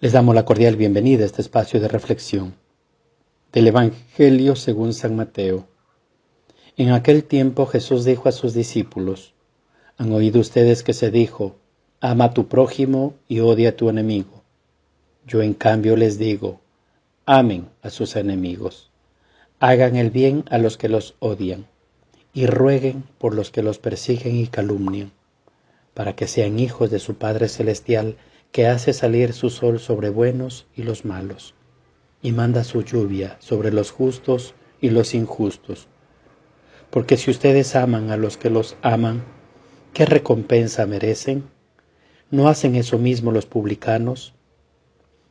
Les damos la cordial bienvenida a este espacio de reflexión del Evangelio según San Mateo. En aquel tiempo Jesús dijo a sus discípulos: ¿Han oído ustedes que se dijo, ama a tu prójimo y odia a tu enemigo? Yo en cambio les digo, amen a sus enemigos, hagan el bien a los que los odian y rueguen por los que los persiguen y calumnian, para que sean hijos de su Padre Celestial, que hace salir su sol sobre buenos y los malos, y manda su lluvia sobre los justos y los injustos. Porque si ustedes aman a los que los aman, ¿qué recompensa merecen? ¿No hacen eso mismo los publicanos?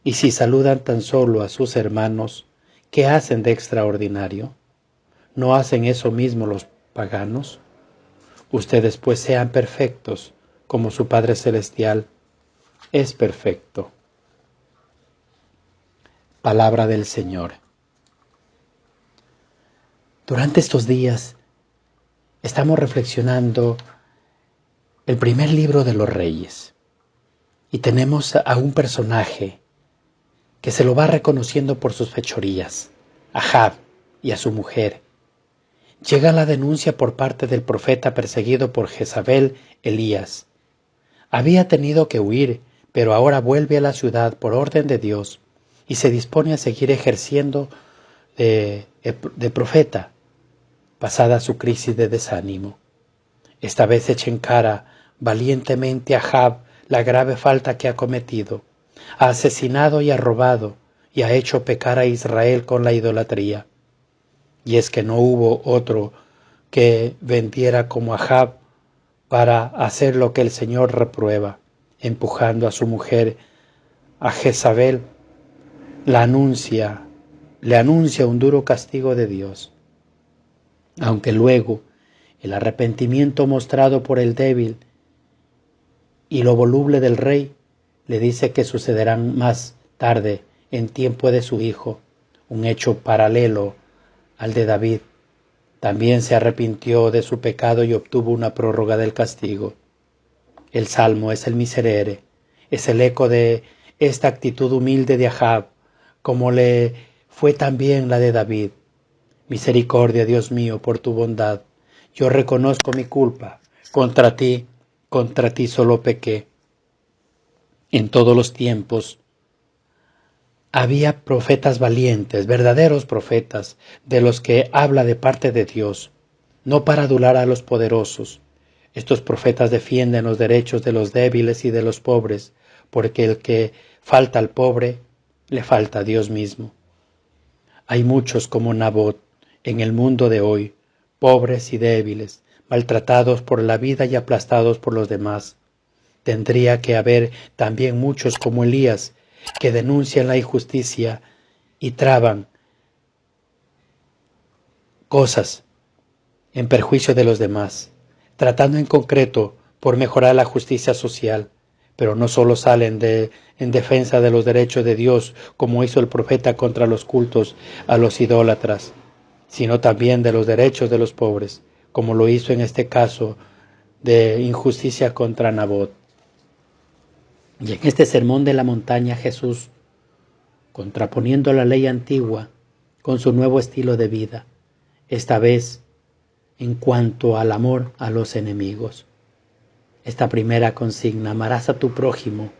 Y si saludan tan solo a sus hermanos, ¿qué hacen de extraordinario? ¿No hacen eso mismo los paganos? Ustedes pues sean perfectos, como su Padre Celestial es perfecto. Palabra del Señor. Durante estos días estamos reflexionando el primer libro de los Reyes y tenemos a un personaje que se lo va reconociendo por sus fechorías, Ahab y a su mujer. Llega la denuncia por parte del profeta perseguido por Jezabel, Elías. Había tenido que huir, pero ahora vuelve a la ciudad por orden de Dios y se dispone a seguir ejerciendo de profeta, pasada su crisis de desánimo. Esta vez echa en cara valientemente a Ahab la grave falta que ha cometido. Ha asesinado y ha robado y ha hecho pecar a Israel con la idolatría. Y es que no hubo otro que vendiera como Ahab para hacer lo que el Señor reprueba, empujando a su mujer, a Jezabel, le anuncia un duro castigo de Dios. Aunque luego el arrepentimiento mostrado por el débil y lo voluble del rey le dice que sucederán más tarde en tiempo de su hijo, un hecho paralelo al de David. También se arrepintió de su pecado y obtuvo una prórroga del castigo. El Salmo es el miserere, es el eco de esta actitud humilde de Ahab, como le fue también la de David. Misericordia, Dios mío, por tu bondad. Yo reconozco mi culpa. Contra ti solo pequé. En todos los tiempos había profetas valientes, verdaderos profetas, de los que habla de parte de Dios, no para adular a los poderosos. Estos profetas defienden los derechos de los débiles y de los pobres, porque el que falta al pobre, le falta a Dios mismo. Hay muchos como Nabot en el mundo de hoy, pobres y débiles, maltratados por la vida y aplastados por los demás. Tendría que haber también muchos como Elías, que denuncian la injusticia y traban cosas en perjuicio de los demás, tratando en concreto por mejorar la justicia social, pero no solo salen en defensa de los derechos de Dios, como hizo el profeta contra los cultos a los idólatras, sino también de los derechos de los pobres, como lo hizo en este caso de injusticia contra Nabot. Y en este sermón de la montaña Jesús, contraponiendo la ley antigua con su nuevo estilo de vida, esta vez en cuanto al amor a los enemigos. Esta primera consigna, amarás a tu prójimo,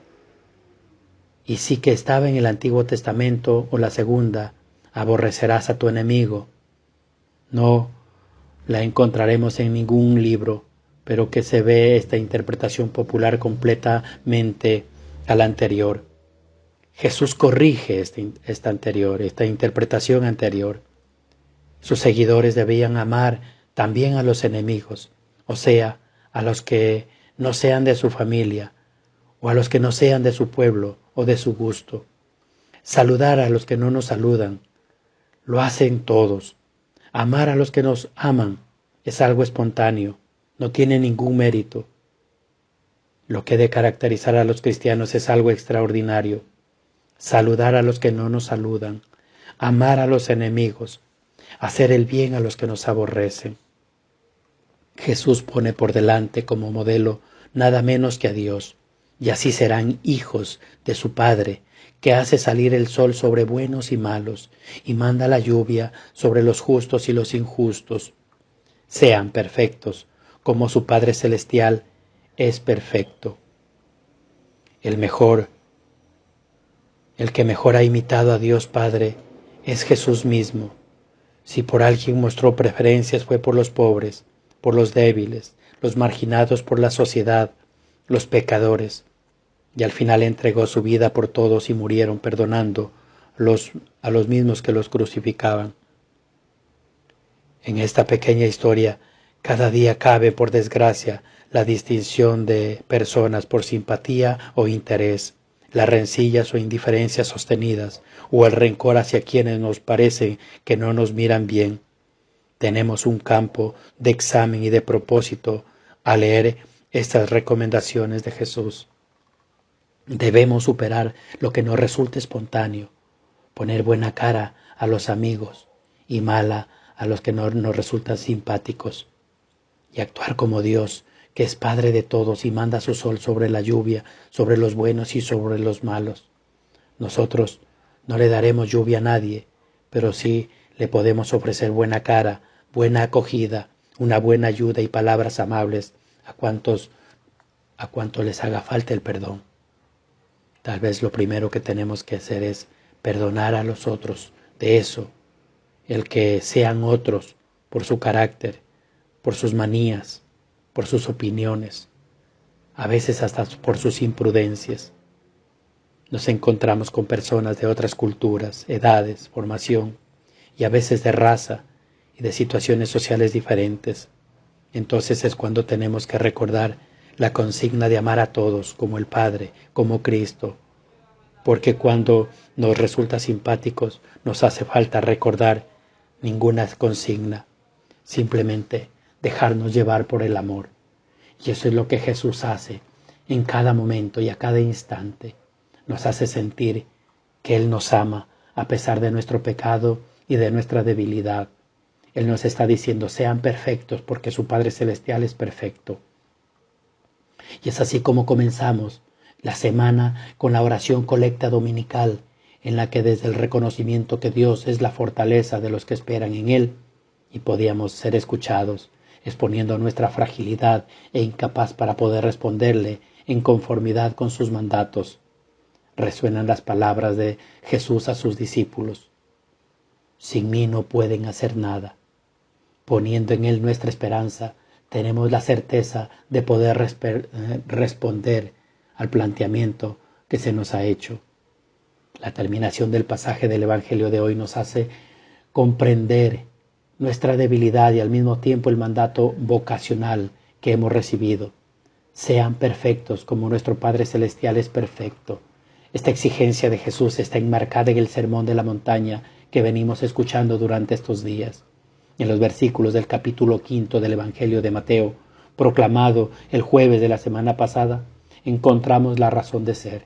y sí que estaba en el Antiguo Testamento, o la segunda, aborrecerás a tu enemigo, no la encontraremos en ningún libro, pero que se ve esta interpretación popular completamente a la anterior. Jesús corrige esta interpretación anterior. Sus seguidores debían amar también a los enemigos, o sea, a los que no sean de su familia, o a los que no sean de su pueblo o de su gusto. Saludar a los que no nos saludan. Lo hacen todos. Amar a los que nos aman es algo espontáneo, no tiene ningún mérito. Lo que de caracterizar a los cristianos es algo extraordinario. Saludar a los que no nos saludan, amar a los enemigos, hacer el bien a los que nos aborrecen. Jesús pone por delante como modelo nada menos que a Dios, y así serán hijos de su Padre, que hace salir el sol sobre buenos y malos, y manda la lluvia sobre los justos y los injustos. Sean perfectos, como su Padre Celestial es perfecto. El que mejor ha imitado a Dios Padre, es Jesús mismo. Si por alguien mostró preferencias fue por los pobres, por los débiles, los marginados por la sociedad, los pecadores, y al final entregó su vida por todos y murieron perdonando a los mismos que los crucificaban. En esta pequeña historia, cada día cabe, por desgracia, la distinción de personas por simpatía o interés, las rencillas o indiferencias sostenidas, o el rencor hacia quienes nos parece que no nos miran bien. Tenemos un campo de examen y de propósito al leer estas recomendaciones de Jesús. Debemos superar lo que nos resulte espontáneo, poner buena cara a los amigos y mala a los que no nos resultan simpáticos, y actuar como Dios, que es Padre de todos y manda su sol sobre la lluvia, sobre los buenos y sobre los malos. Nosotros no le daremos lluvia a nadie, pero sí le podemos ofrecer buena cara, buena acogida, una buena ayuda y palabras amables a cuantos les haga falta el perdón. Tal vez lo primero que tenemos que hacer es perdonar a los otros de eso, el que sean otros por su carácter, por sus manías, por sus opiniones, a veces hasta por sus imprudencias. Nos encontramos con personas de otras culturas, edades, formación y a veces de raza y de situaciones sociales diferentes. Entonces es cuando tenemos que recordar la consigna de amar a todos como el Padre, como Cristo, porque cuando nos resulta simpáticos nos hace falta recordar ninguna consigna, simplemente dejarnos llevar por el amor. Y eso es lo que Jesús hace en cada momento y a cada instante. Nos hace sentir que Él nos ama a pesar de nuestro pecado y de nuestra debilidad. Él nos está diciendo, sean perfectos porque su Padre Celestial es perfecto. Y es así como comenzamos la semana con la oración colecta dominical, en la que desde el reconocimiento que Dios es la fortaleza de los que esperan en Él, y podíamos ser escuchados, exponiendo nuestra fragilidad e incapaz para poder responderle en conformidad con sus mandatos. Resuenan las palabras de Jesús a sus discípulos. Sin mí no pueden hacer nada. Poniendo en Él nuestra esperanza, tenemos la certeza de poder responder al planteamiento que se nos ha hecho. La terminación del pasaje del Evangelio de hoy nos hace comprender nuestra debilidad y al mismo tiempo el mandato vocacional que hemos recibido. Sean perfectos como nuestro Padre Celestial es perfecto. Esta exigencia de Jesús está enmarcada en el Sermón de la Montaña que venimos escuchando durante estos días. En los versículos del capítulo 5 del Evangelio de Mateo, proclamado el jueves de la semana pasada, encontramos la razón de ser.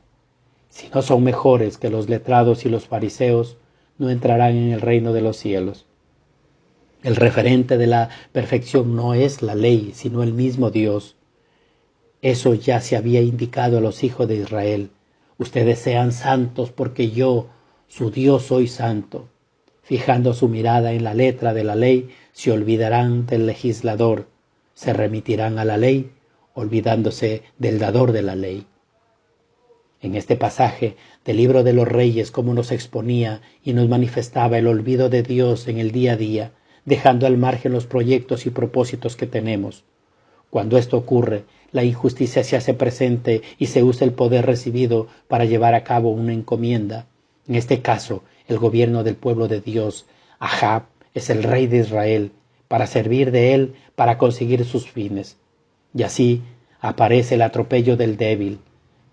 Si no son mejores que los letrados y los fariseos, no entrarán en el reino de los cielos. El referente de la perfección no es la ley, sino el mismo Dios. Eso ya se había indicado a los hijos de Israel. Ustedes sean santos porque yo, su Dios, soy santo. Fijando su mirada en la letra de la ley, se olvidarán del legislador, se remitirán a la ley, olvidándose del dador de la ley. En este pasaje del libro de los Reyes, como nos exponía y nos manifestaba el olvido de Dios en el día a día, dejando al margen los proyectos y propósitos que tenemos. Cuando esto ocurre, la injusticia se hace presente y se usa el poder recibido para llevar a cabo una encomienda. En este caso, el gobierno del pueblo de Dios. Ahab es el rey de Israel, para servir de él para conseguir sus fines. Y así aparece el atropello del débil,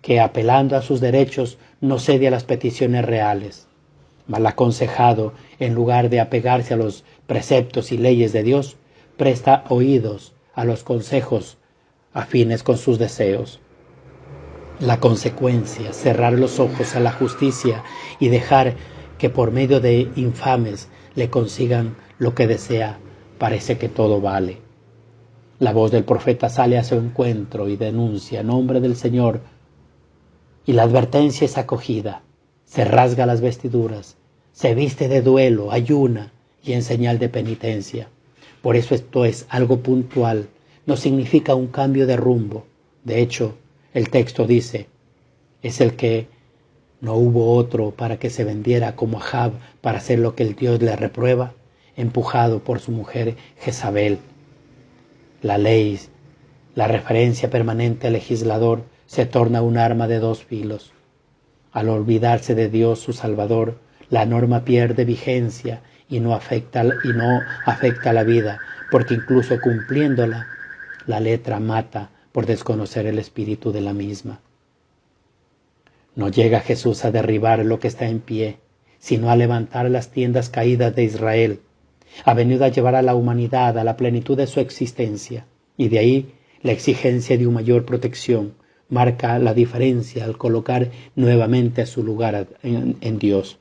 que apelando a sus derechos no cede a las peticiones reales. Mal aconsejado, en lugar de apegarse a los preceptos y leyes de Dios, presta oídos a los consejos afines con sus deseos. La consecuencia, cerrar los ojos a la justicia y dejar que por medio de infames le consigan lo que desea, parece que todo vale. La voz del profeta sale a su encuentro y denuncia, en nombre del Señor, Y la advertencia es acogida. Se rasga las vestiduras, se viste de duelo, ayuna y en señal de penitencia. Por eso esto es algo puntual, no significa un cambio de rumbo. De hecho, el texto dice, es el que no hubo otro para que se vendiera como Ahab para hacer lo que el Dios le reprueba, empujado por su mujer Jezabel. La ley, la referencia permanente al legislador, se torna un arma de dos filos. Al olvidarse de Dios su Salvador, la norma pierde vigencia y no afecta la vida, porque incluso cumpliéndola, la letra mata por desconocer el espíritu de la misma. No llega Jesús a derribar lo que está en pie, sino a levantar las tiendas caídas de Israel. Ha venido a llevar a la humanidad a la plenitud de su existencia, y de ahí la exigencia de una mayor protección marca la diferencia al colocar nuevamente a su lugar en Dios.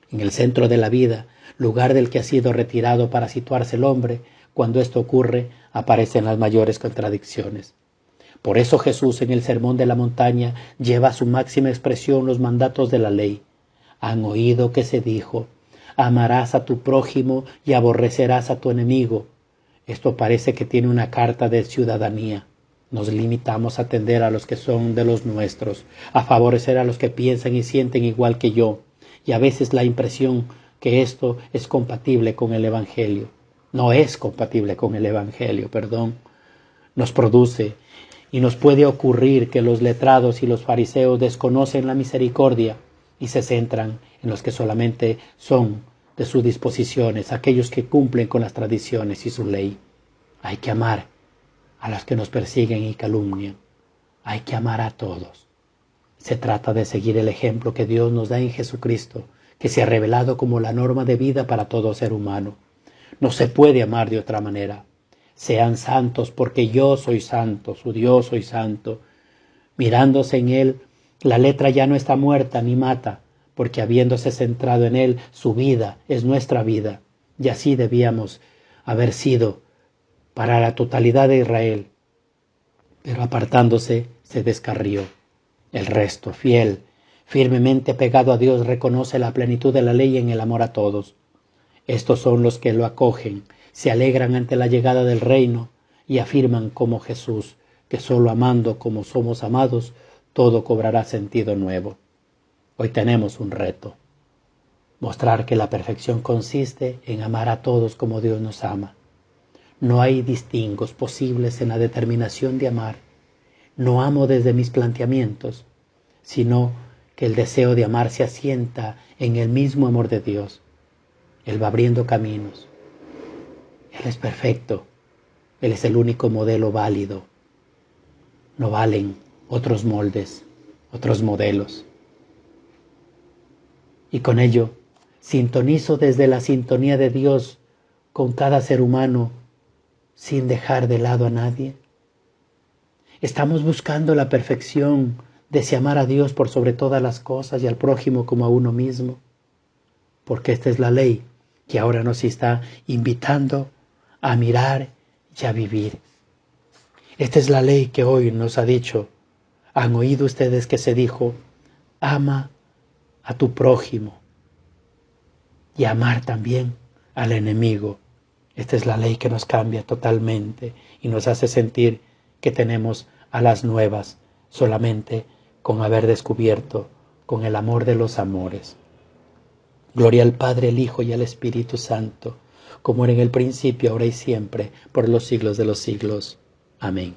En el centro de la vida, lugar del que ha sido retirado para situarse el hombre, cuando esto ocurre, aparecen las mayores contradicciones. Por eso Jesús en el Sermón de la Montaña lleva a su máxima expresión los mandatos de la ley. Han oído que se dijo, amarás a tu prójimo y aborrecerás a tu enemigo. Esto parece que tiene una carta de ciudadanía. Nos limitamos a atender a los que son de los nuestros, a favorecer a los que piensan y sienten igual que yo, y a veces la impresión que esto es compatible con el Evangelio. No es compatible con el Evangelio, Nos produce y nos puede ocurrir que los letrados y los fariseos desconocen la misericordia y se centran en los que solamente son de sus disposiciones, aquellos que cumplen con las tradiciones y su ley. Hay que amar a los que nos persiguen y calumnian. Hay que amar a todos. Se trata de seguir el ejemplo que Dios nos da en Jesucristo, que se ha revelado como la norma de vida para todo ser humano. No se puede amar de otra manera. Sean santos porque yo soy santo, su Dios soy santo. Mirándose en Él, la letra ya no está muerta ni mata, porque habiéndose centrado en Él, su vida es nuestra vida. Y así debíamos haber sido para la totalidad de Israel. Pero apartándose, se descarrió. El resto, fiel, firmemente pegado a Dios, reconoce la plenitud de la ley en el amor a todos. Estos son los que lo acogen, se alegran ante la llegada del reino y afirman como Jesús, que solo amando como somos amados, todo cobrará sentido nuevo. Hoy tenemos un reto, mostrar que la perfección consiste en amar a todos como Dios nos ama. No hay distingos posibles en la determinación de amar. No amo desde mis planteamientos, sino que el deseo de amar se asienta en el mismo amor de Dios. Él va abriendo caminos. Él es perfecto. Él es el único modelo válido. No valen otros moldes, otros modelos. Y con ello, sintonizo desde la sintonía de Dios con cada ser humano sin dejar de lado a nadie. Estamos buscando la perfección de amar a Dios por sobre todas las cosas y al prójimo como a uno mismo, porque esta es la ley que ahora nos está invitando a mirar y a vivir. Esta es la ley que hoy nos ha dicho. Han oído ustedes que se dijo, ama a tu prójimo y amar también al enemigo. Esta es la ley que nos cambia totalmente y nos hace sentir que tenemos alas nuevas solamente con haber descubierto con el amor de los amores. Gloria al Padre, al Hijo y al Espíritu Santo, como era en el principio, ahora y siempre, por los siglos de los siglos. Amén.